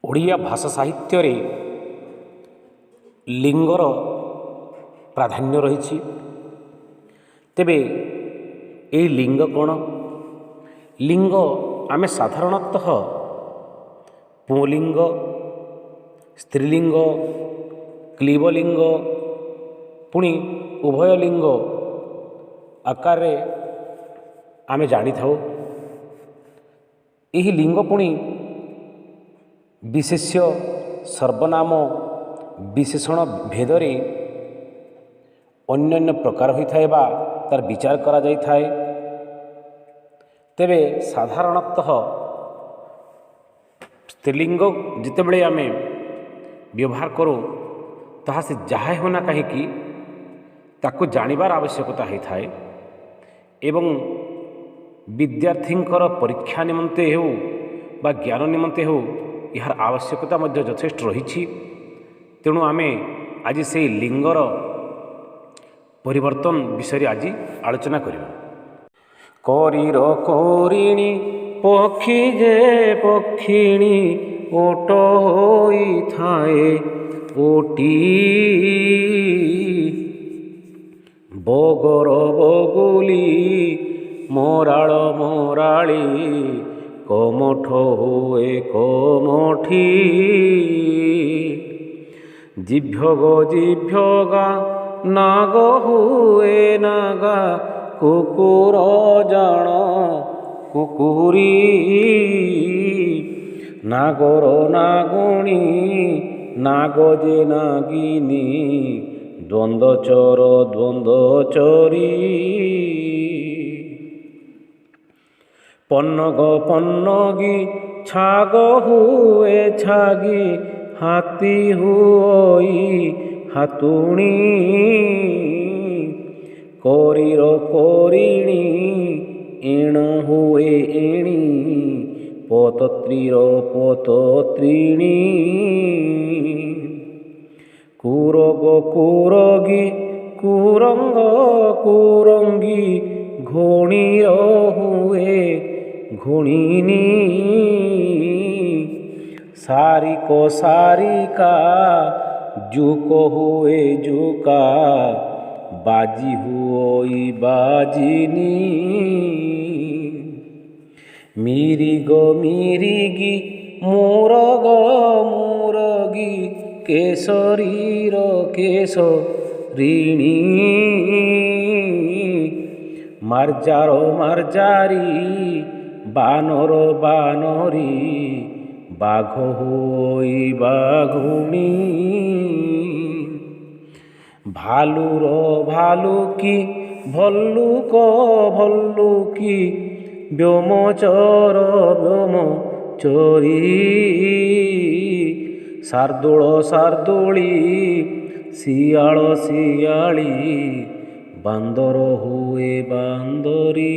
ଓଡ଼ିଆ ଭାଷା ସାହିତ୍ୟରେ ଲିଙ୍ଗର ପ୍ରାଧାନ୍ୟ ରହିଛି। ତେବେ ଏହି ଲିଙ୍ଗ କ'ଣ? ଲିଙ୍ଗ ଆମେ ସାଧାରଣତଃ ପୁଂଲିଙ୍ଗ, ସ୍ତ୍ରୀଲିଙ୍ଗ, କ୍ଳୀବଲିଙ୍ଗ, ପୁଣି ଉଭୟ ଲିଙ୍ଗ ଆକାରରେ ଆମେ ଜାଣିଥାଉ। ଏହି ଲିଙ୍ଗ ପୁଣି ବିଶେଷ୍ୟ, ସର୍ବନାମ, ବିଶେଷଣ ଭେଦରେ ଅନ୍ୟାନ୍ୟ ପ୍ରକାର ହୋଇଥାଏ ବା ତାର ବିଚାର କରାଯାଇଥାଏ। ତେବେ ସାଧାରଣତଃ ସ୍ତ୍ରୀଲିଙ୍ଗ ଯେତେବେଳେ ଆମେ ବ୍ୟବହାର କରୁ, ତାହା ସେ ଯାହା ହେଉନା କାହିଁକି ତାକୁ ଜାଣିବାର ଆବଶ୍ୟକତା ହୋଇଥାଏ ଏବଂ ବିଦ୍ୟାର୍ଥୀଙ୍କର ପରୀକ୍ଷା ନିମନ୍ତେ ହେଉ ବା ଜ୍ଞାନ ନିମନ୍ତେ ହେଉ ଏହାର ଆବଶ୍ୟକତା ମଧ୍ୟ ଯଥେଷ୍ଟ ରହିଛି। ତେଣୁ ଆମେ ଆଜି ସେହି ଲିଙ୍ଗର ପରିବର୍ତ୍ତନ ବିଷୟରେ ଆଜି ଆଲୋଚନା କରିବା। କରିର କରିଣୀ ପକ୍ଷୀ ଯେ ପକ୍ଷିଣୀ ଓଟ ହୋଇଥାଏ ଓଟି, ବଗର ବଗୁଲି ମରାଳ ମରାଳି କମଠ ହୁଏ କମଠି, ଜିଭ୍ୟଗ ଜିଭ୍ୟଗା ନାଗ ହୁଏ ନାଗା କୁକୁର ଜାଣ କୁକୁରୀ, ନାଗର ନାଗୁଣୀ ନାଗ ଯେ ନାଗିନୀ ଦ୍ୱନ୍ଦ୍ୱଚର ଦ୍ୱନ୍ଦ୍ୱଚରୀ, ପନ୍ନଗ ପନ୍ନଗୀ ଛାଗ ହୁଏ ଛାଗି ହାତୀ ହୁଇ ହାତୁଣୀ, କରିର କରିଣୀ ଏଣ ହୁଏ ଏଣୀ ପତତ୍ରୀର ପତତ୍ରିଣୀ, କୁରଗ କୁରଗୀ କୁରଙ୍ଗ କୁରଙ୍ଗୀ ଘୋଣିର ହୁଏ ଘୋଣିନୀ, ସାରିକ ସାରିକା ଯୁକ ହୁଏ ଯୁକା ବାଜି ହୁଇ ବାଜିନୀ, ମିରିଗ ମିରିଗି ମୁରଗ ମୁରଗୀ କେଶରୀର କେଶରିଣୀ, ମାର୍ଜାର ମାର୍ଜାରୀ ବାନର ବାନରୀ ବାଘ ହୋଇ ବାଘୁଣୀ, ଭାଲୁର ଭାଲୁକି ଭଲ୍ଲୁକ ଭଲ୍ଲୁକି ବ୍ଯୋମଚର ବ୍ଯୋମଚରୀ, ଶାର୍ଦୁଳ ଶାର୍ଦୁଳୀ ଶିଆଳ ଶିଆଳୀ ବାନ୍ଦର ହୁଏ ବାନ୍ଦରୀ।